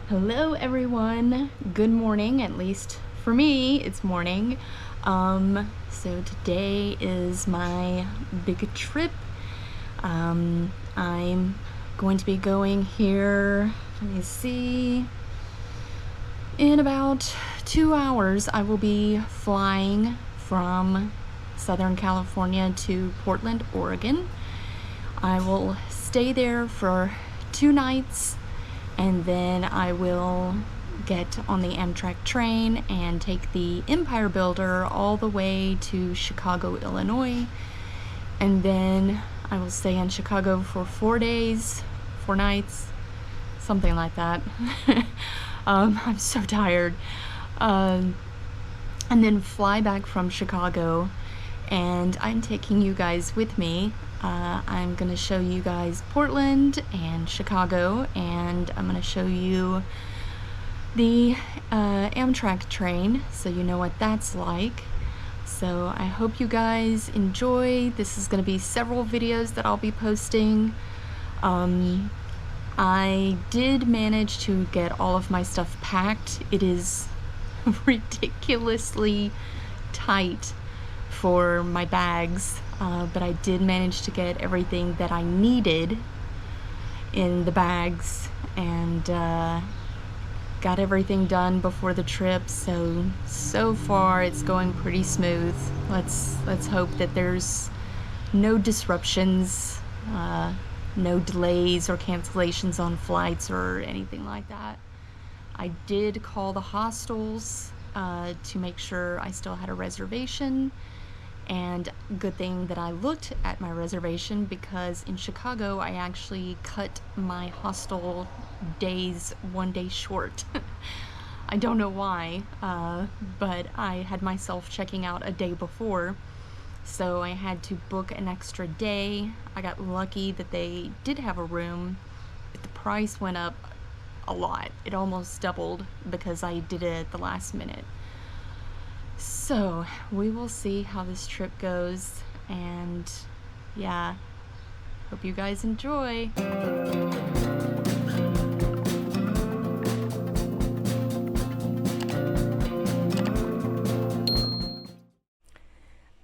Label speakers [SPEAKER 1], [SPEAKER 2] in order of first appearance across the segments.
[SPEAKER 1] Hello everyone, good morning, at least for me it's morning. So today is my big trip. I'm going to be going here, let me see, in about 2 hours I will be flying from Southern California to Portland, Oregon. I will stay there for 2 nights, and then I will get on the Amtrak train and take the Empire Builder all the way to Chicago, Illinois. And then I will stay in Chicago for 4 days, 4 nights, something like that. I'm so tired. And then fly back from Chicago, and I'm taking you guys with me. I'm going to show you guys Portland and Chicago, and I'm going to show you the Amtrak train so you know what that's like. So I hope you guys enjoy. This is going to be several videos that I'll be posting. I did manage to get all of my stuff packed. It is ridiculously tight for my bags, but I did manage to get everything that I needed in the bags, and got everything done before the trip. So far it's going pretty smooth. Let's hope that there's no disruptions, no delays or cancellations on flights or anything like that. I did call the hostels to make sure I still had a reservation, and good thing that I looked at my reservation, because in Chicago I actually cut my hostel days 1 day short. I don't know why, but I had myself checking out a day before, so I had to book an extra day. I got lucky that they did have a room, but the price went up a lot. It almost doubled because I did it at the last minute. So we will see how this trip goes, and yeah, hope you guys enjoy.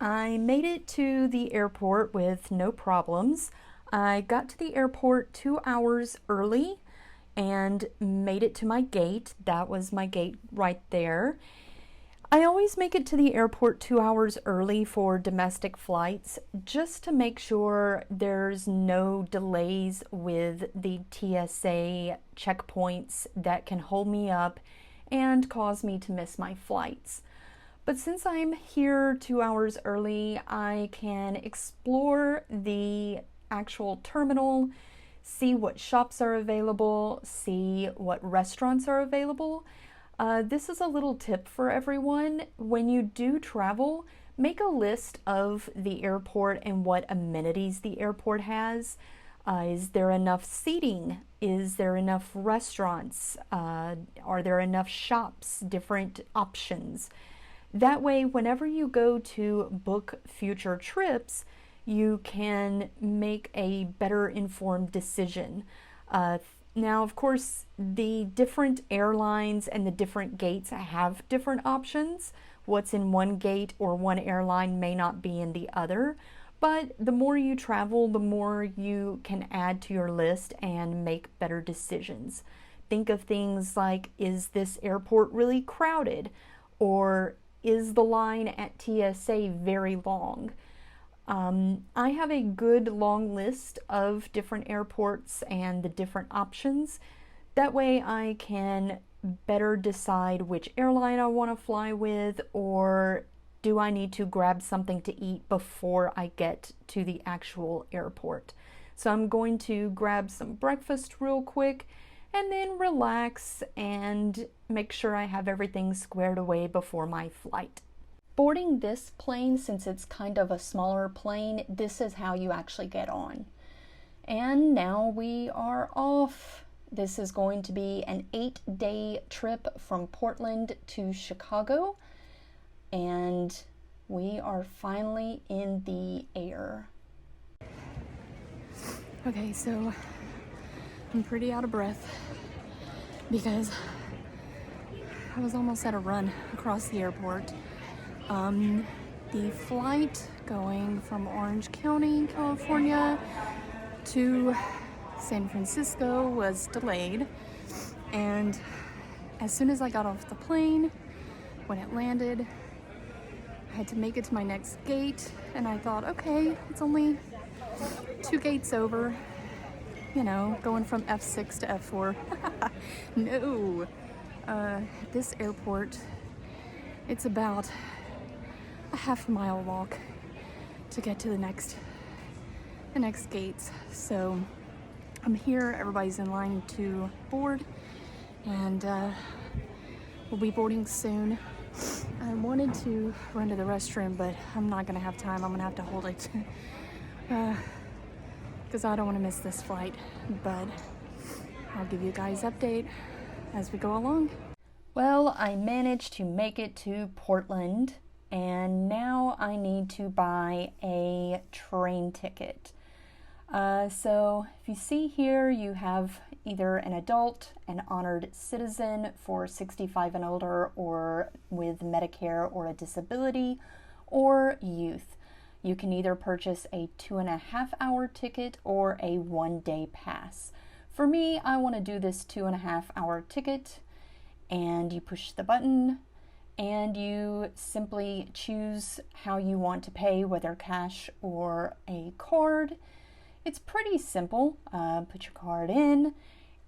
[SPEAKER 1] I made it to the airport with no problems. I got to the airport 2 hours early and made it to my gate. That was my gate right there. I always make it to the airport 2 hours early for domestic flights, just to make sure there's no delays with the TSA checkpoints that can hold me up and cause me to miss my flights. But since I'm here 2 hours early, I can explore the actual terminal, see what shops are available, see what restaurants are available. This is a little tip for everyone. When you do travel, make a list of the airport and what amenities the airport has. Is there enough seating? Is there enough restaurants? Are there enough shops, different options? That way, whenever you go to book future trips, you can make a better informed decision. Now, of course, the different airlines and the different gates have different options. What's in one gate or one airline may not be in the other, but the more you travel, the more you can add to your list and make better decisions. Think of things like, is this airport really crowded? Or is the line at TSA very long? I have a good long list of different airports and the different options. That way I can better decide which airline I want to fly with, or do I need to grab something to eat before I get to the actual airport. So I'm going to grab some breakfast real quick and then relax and make sure I have everything squared away before my flight. Boarding this plane, since it's kind of a smaller plane, this is how you actually get on. And now we are off. This is going to be an 8-day trip from Portland to Chicago, and we are finally in the air. Okay, so I'm pretty out of breath. because I was almost at a run across the airport. The flight going from Orange County, California to San Francisco was delayed, and as soon as I got off the plane, when it landed, I had to make it to my next gate, and I thought, okay, it's only 2 gates over, you know, going from F6 to F4. No, this airport, it's about a half-mile walk to get to the next gates. So I'm here, everybody's in line to board, and we'll be boarding soon. I wanted to run to the restroom, but I'm not gonna have time. I'm gonna have to hold it because I don't want to miss this flight, but I'll give you guys update as we go along. Well, I managed to make it to Portland, and now I need to buy a train ticket. So if you see here, you have either an adult, an honored citizen for 65 and older, or with Medicare or a disability, or youth. You can either purchase a 2.5-hour ticket or a 1-day pass. For me, I want to do this 2.5-hour ticket, and you push the button and you simply choose how you want to pay, whether cash or a card. It's pretty simple. Put your card in,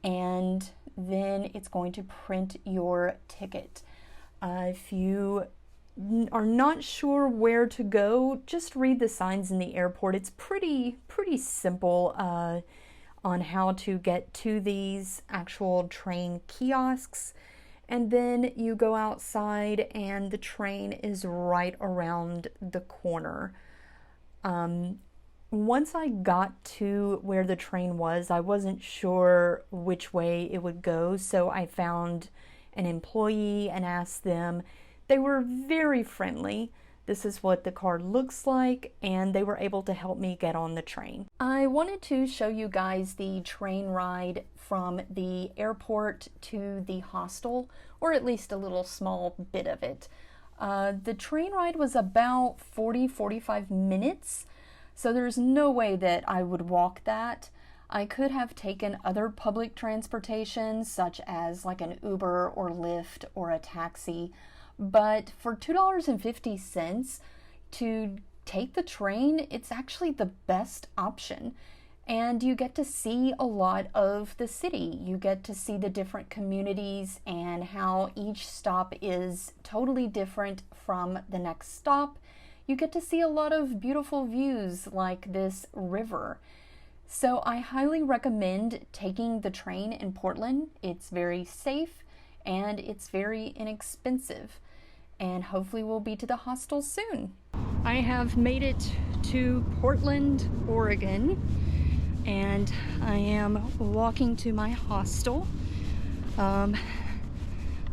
[SPEAKER 1] and then it's going to print your ticket. If you are not sure where to go, just read the signs in the airport. It's pretty simple on how to get to these actual train kiosks. And then you go outside and the train is right around the corner. Once I got to where the train was, I wasn't sure which way it would go, so I found an employee and asked them. They were very friendly. This is what the card looks like, and they were able to help me get on the train. I wanted to show you guys the train ride from the airport to the hostel, or at least a little small bit of it. The train ride was about 40-45 minutes, so there's no way that I would walk that. I could have taken other public transportation, such as like an Uber or Lyft or a taxi, but for $2.50 to take the train, it's actually the best option. And you get to see a lot of the city. You get to see the different communities and how each stop is totally different from the next stop. You get to see a lot of beautiful views like this river. So I highly recommend taking the train in Portland. It's very safe and it's very inexpensive. And hopefully we'll be to the hostel soon. I have made it to Portland, Oregon, and I am walking to my hostel.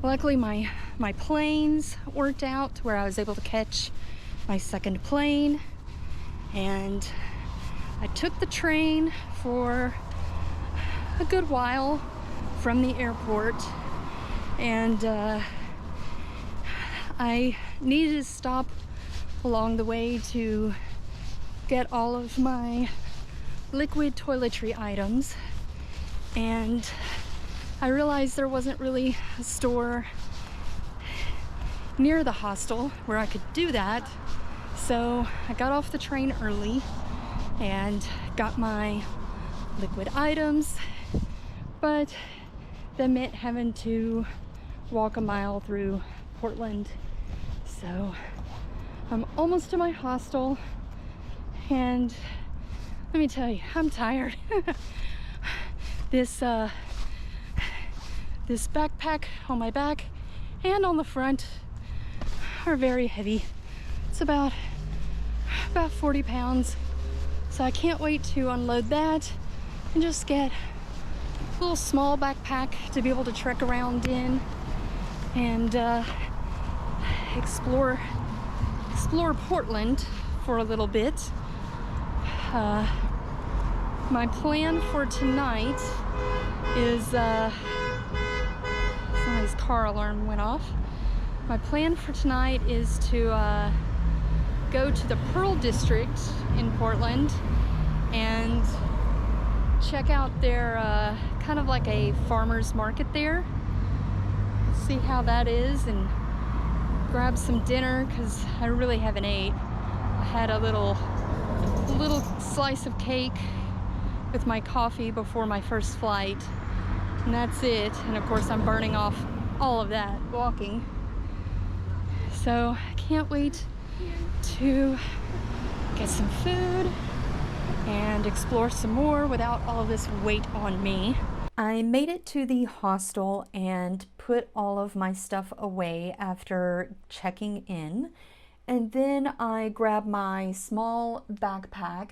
[SPEAKER 1] Luckily my planes worked out where I was able to catch my second plane, and I took the train for a good while from the airport, and I needed to stop along the way to get all of my liquid toiletry items, and I realized there wasn't really a store near the hostel where I could do that, so I got off the train early and got my liquid items, but that meant having to walk a mile through Portland. So I'm almost to my hostel, and let me tell you, I'm tired. This backpack on my back and on the front are very heavy. It's about 40 pounds. So I can't wait to unload that and just get a little small backpack to be able to trek around in and explore Portland for a little bit. My plan for tonight is car alarm went off. My plan for tonight is to go to the Pearl District in Portland and check out their kind of like a farmer's market there. See how that is and grab some dinner because I really haven't ate. I had a little slice of cake with my coffee before my first flight, and that's it. And of course I'm burning off all of that walking, so I can't wait to get some food and explore some more without all of this weight on me. I made it to the hostel and put all of my stuff away after checking in, and then I grabbed my small backpack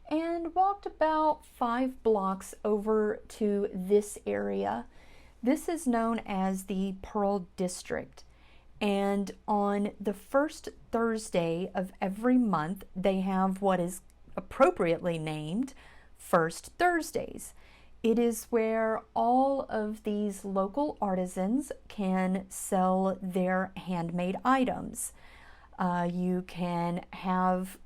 [SPEAKER 1] and walked about 5 blocks over to this area. This is known as the Pearl District, and on the first Thursday of every month they have what is appropriately named First Thursdays. It is where all of these local artisans can sell their handmade items. You can have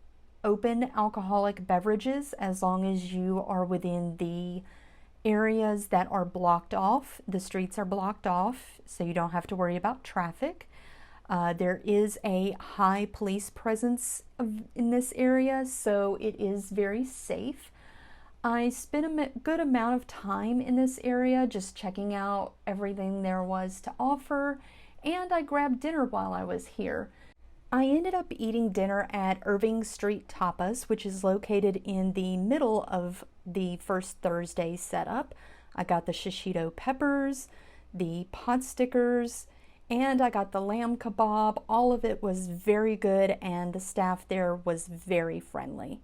[SPEAKER 1] open alcoholic beverages as long as you are within the areas that are blocked off. The streets are blocked off, so you don't have to worry about traffic. There is a high police presence in this area, so it is very safe. I spent a good amount of time in this area just checking out everything there was to offer, and I grabbed dinner while I was here. I ended up eating dinner at Irving Street Tapas, which is located in the middle of the First Thursday setup. I got the shishito peppers, the pot stickers, and I got the lamb kebab. All of it was very good, and the staff there was very friendly.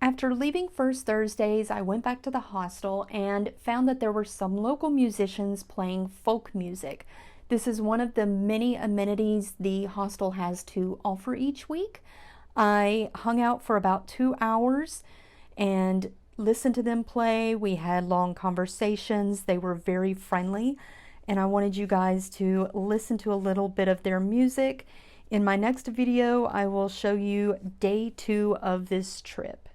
[SPEAKER 1] After leaving First Thursdays, I went back to the hostel and found that there were some local musicians playing folk music. This is one of the many amenities the hostel has to offer each week. I hung out for about 2 hours and listened to them play. We had long conversations. They were very friendly, and I wanted you guys to listen to a little bit of their music. In my next video, I will show you day 2 of this trip.